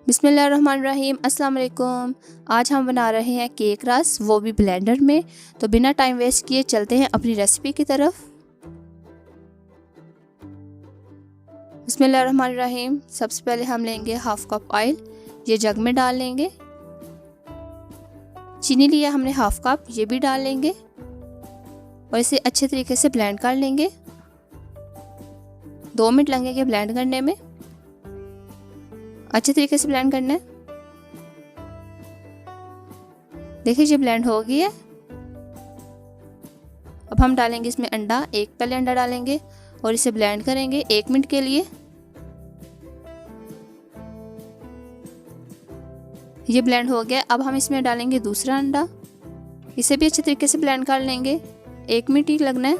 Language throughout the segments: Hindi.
बिस्मिल्लाहिर्रहमानिर्रहीम। अस्सलाम वालेकुम। आज हम बना रहे हैं केक रस, वो भी ब्लेंडर में। तो बिना टाइम वेस्ट किए चलते हैं अपनी रेसिपी की तरफ। बिस्मिल्लाहिर्रहमानिर्रहीम। सबसे पहले हम लेंगे हाफ कप ऑयल, ये जग में डाल लेंगे। चीनी लिया हमने हाफ कप, ये भी डाल लेंगे और इसे अच्छे तरीके से ब्लेंड कर लेंगे। 2 मिनट लगेंगे ब्लेंड करने में। अच्छे तरीके से ब्लेंड करना है। देखिए ये ब्लेंड हो गई है। अब हम डालेंगे इसमें अंडा, एक पहले अंडा डालेंगे और इसे ब्लेंड करेंगे 1 मिनट के लिए। ये ब्लेंड हो गया। अब हम इसमें डालेंगे दूसरा अंडा, इसे भी अच्छे तरीके से ब्लेंड कर लेंगे। 1 मिनट ही लगना है।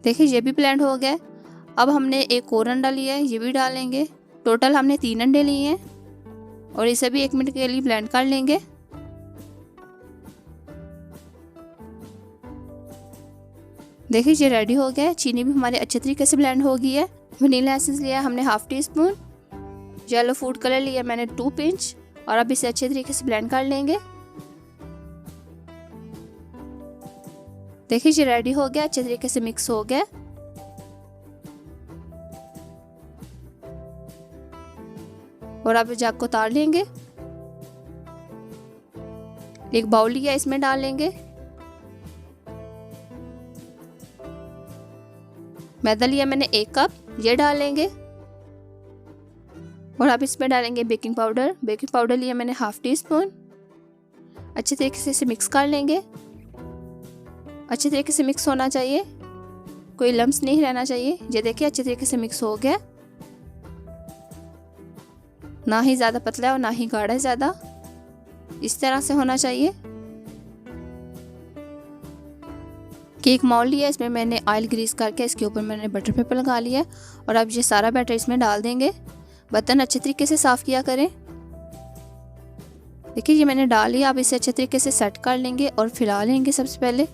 देखिए ये भी ब्लेंड हो गया। अब हमने एक और अंडा लिया है, ये भी डालेंगे। टोटल हमने 3 अंडे लिए हैं और इसे भी 1 मिनट के लिए ब्लेंड कर लेंगे। देखिए ये रेडी हो गया है। चीनी भी हमारे अच्छे तरीके से ब्लेंड हो गई है। वनीला एसेंस लिया हमने half tea spoon. Yellow food colour लिया मैंने 2 पिंच और अब इसे अच्छे तरीके से ब्लेंड कर लेंगे। देखिए ये रेडी हो गया, अच्छे तरीके से मिक्स हो गया। और अब जग को उतार लेंगे। एक बाउल लिया, इसमें डाल लेंगे। मैदा लिया मैंने 1 कप, ये डाल लेंगे। और अब इसमें डालेंगे बेकिंग पाउडर। बेकिंग पाउडर लिया मैंने हाफ टी स्पून। अच्छे तरीके से इसे मिक्स कर लेंगे। अच्छे तरीके से मिक्स होना चाहिए, कोई लम्स नहीं रहना चाहिए। ये देखिए अच्छे तरीके से मिक्स हो गया। ना ही ज़्यादा पतला है और ना ही गाढ़ा है ज़्यादा, इस तरह से होना चाहिए। केक मॉल लिया, इसमें मैंने ऑयल ग्रीस करके इसके ऊपर मैंने बटर पेपर लगा लिया और अब ये सारा बैटर इसमें डाल देंगे। बर्तन अच्छे तरीके से साफ़ किया करें। देखिए ये मैंने डाल लिया। अब इसे अच्छे तरीके से सेट कर लेंगे और फैला लेंगे सबसे पहले।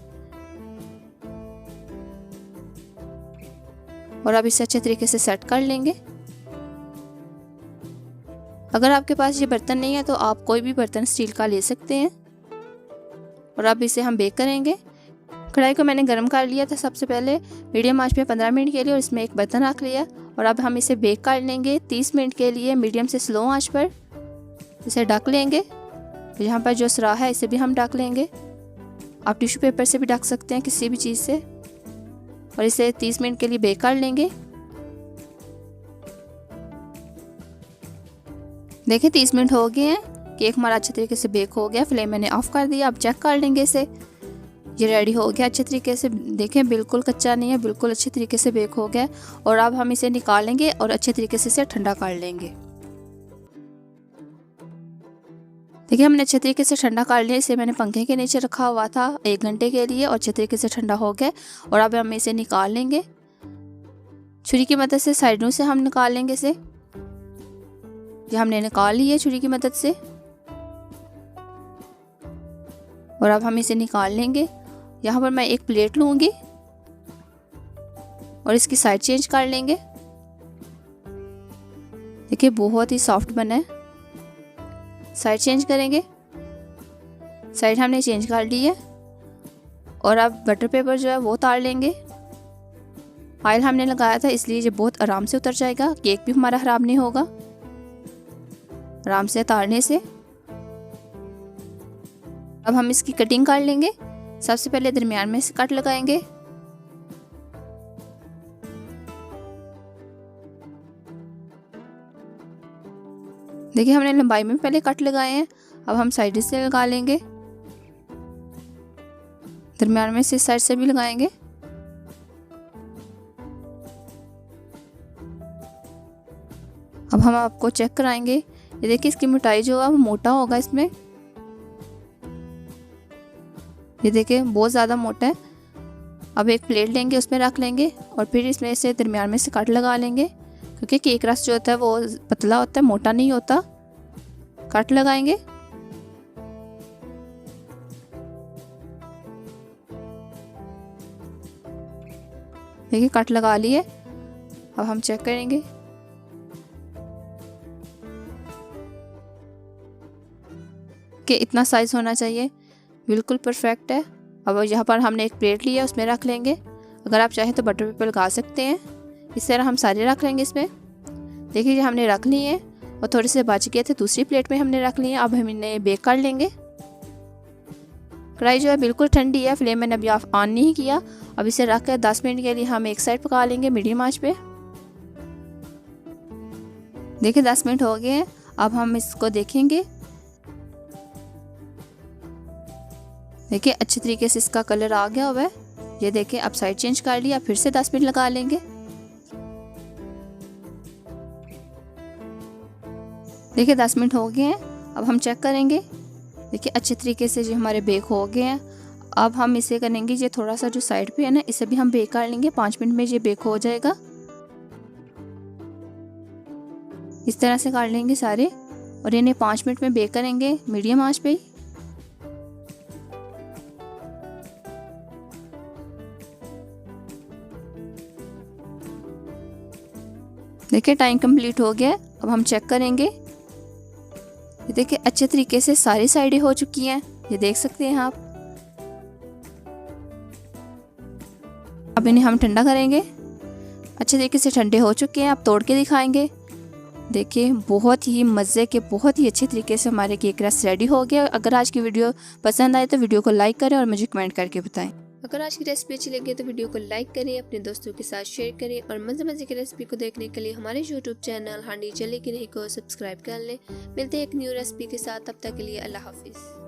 और अब इसे अच्छे तरीके से सेट कर लेंगे। अगर आपके पास ये बर्तन नहीं है तो आप कोई भी बर्तन स्टील का ले सकते हैं। और अब इसे हम बेक करेंगे। कढ़ाई को मैंने गर्म कर लिया था सबसे पहले मीडियम आंच पे 15 मिनट के लिए और इसमें एक बर्तन रख लिया। और अब हम इसे बेक कर लेंगे 30 मिनट के लिए मीडियम से स्लो आंच पर। इसे ढक लेंगे। यहाँ पर जो सराह है इसे भी हम ढक लेंगे। आप टिश्यू पेपर से भी ढक सकते हैं, किसी भी चीज़ से। और इसे 30 मिनट के लिए बेक कर लेंगे। देखिए 30 मिनट हो गए हैं। केक हमारा अच्छे तरीके से बेक हो गया। फ्लेम मैंने ऑफ कर दिया। अब चेक कर लेंगे इसे। ये रेडी हो गया अच्छे तरीके से। देखें बिल्कुल कच्चा नहीं है, बिल्कुल अच्छे तरीके से बेक हो गया। और अब हम इसे निकालेंगे और अच्छे तरीके से इसे ठंडा कर लेंगे। देखिए हमने अच्छे तरीके से ठंडा कर लिया। इसे मैंने पंखे के नीचे रखा हुआ था 1 घंटे के लिए और अच्छे तरीके से ठंडा हो गया। और अब हम इसे निकाल लेंगे। छुरी की मदद से साइडों से हम निकाल लेंगे इसे। ये हमने निकाल ली है छुरी की मदद से। और अब हम इसे निकाल लेंगे। यहाँ पर मैं एक प्लेट लूँगी और इसकी साइड चेंज कर लेंगे। देखिए बहुत ही सॉफ्ट बना है। साइड चेंज करेंगे। साइड हमने चेंज कर ली है। और अब बटर पेपर जो है वो उतार लेंगे। ऑयल हमने लगाया था इसलिए ये बहुत आराम से उतर जाएगा। केक भी हमारा ख़राब नहीं होगा आराम से उतारने से। अब हम इसकी कटिंग कर लेंगे। सबसे पहले दरमियान में से कट लगाएंगे। देखिए हमने लंबाई में पहले कट लगाए हैं। अब हम साइड से लगा लेंगे। दरमियान में से साइड से भी लगाएंगे। अब हम आपको चेक कराएंगे। ये देखिए इसकी मोटाई जो है वो मोटा होगा इसमें। ये देखिए बहुत ज़्यादा मोटा है। अब एक प्लेट लेंगे, उसमें रख लेंगे और फिर इसमें से दरमियान में से कट लगा लेंगे। क्योंकि केक रस जो होता है वो पतला होता है, मोटा नहीं होता। कट लगाएंगे। देखिए कट लगा लिए। अब हम चेक करेंगे। कि इतना साइज होना चाहिए, बिल्कुल परफेक्ट है। अब यहाँ पर हमने एक प्लेट लिया, उसमें रख लेंगे। अगर आप चाहें तो बटर पेपर लगा सकते हैं। इस तरह हम सारे रख लेंगे इसमें। देखिए हमने रख लिए हैं और थोड़े से बच गए थे, दूसरी प्लेट में हमने रख लिए हैं। अब हम इन्हें बेक कर लेंगे। कढ़ाई जो है बिल्कुल ठंडी है, फ्लेम मैंने अभी ऑन नहीं किया। अब इसे रख कर 10 मिनट के लिए हम एक साइड पका लेंगे मीडियम आंच पे। देखिए 10 मिनट हो गए हैं। अब हम इसको देखेंगे। देखिए अच्छे तरीके से इसका कलर आ गया हुआ है। ये देखिए अब साइड चेंज कर लिया, फिर से 10 मिनट लगा लेंगे। देखिए 10 मिनट हो गए हैं। अब हम चेक करेंगे। देखिए अच्छे तरीके से जो हमारे बेक हो गए हैं। अब हम इसे करेंगे, ये थोड़ा सा जो साइड पे है ना, इसे भी हम बेक कर लेंगे। 5 मिनट में ये बेक हो जाएगा। इस तरह से कर लेंगे सारे और इन्हें 5 मिनट में बेक करेंगे मीडियम आंच पे। देखिए टाइम कंप्लीट हो गया है। अब हम चेक करेंगे। ये देखिए अच्छे तरीके से सारी साइडें हो चुकी हैं, ये देख सकते हैं आप। अब इन्हें हम ठंडा करेंगे। अच्छे तरीके से ठंडे हो चुके हैं। अब तोड़ के दिखाएंगे। देखिए बहुत ही मज़े के, बहुत ही अच्छे तरीके से हमारे केक रस रेडी हो गया। अगर आज की वीडियो पसंद आए तो वीडियो को लाइक करें और मुझे कमेंट करके बताएं। अगर आज की रेसिपी अच्छी लगी तो वीडियो को लाइक करें, अपने दोस्तों के साथ शेयर करें और मज़े की रेसिपी को देखने के लिए हमारे YouTube चैनल हांडी चले की नहीं को सब्सक्राइब कर लें। मिलते हैं एक न्यू रेसिपी के साथ, तब तक के लिए अल्लाह हाफिज़।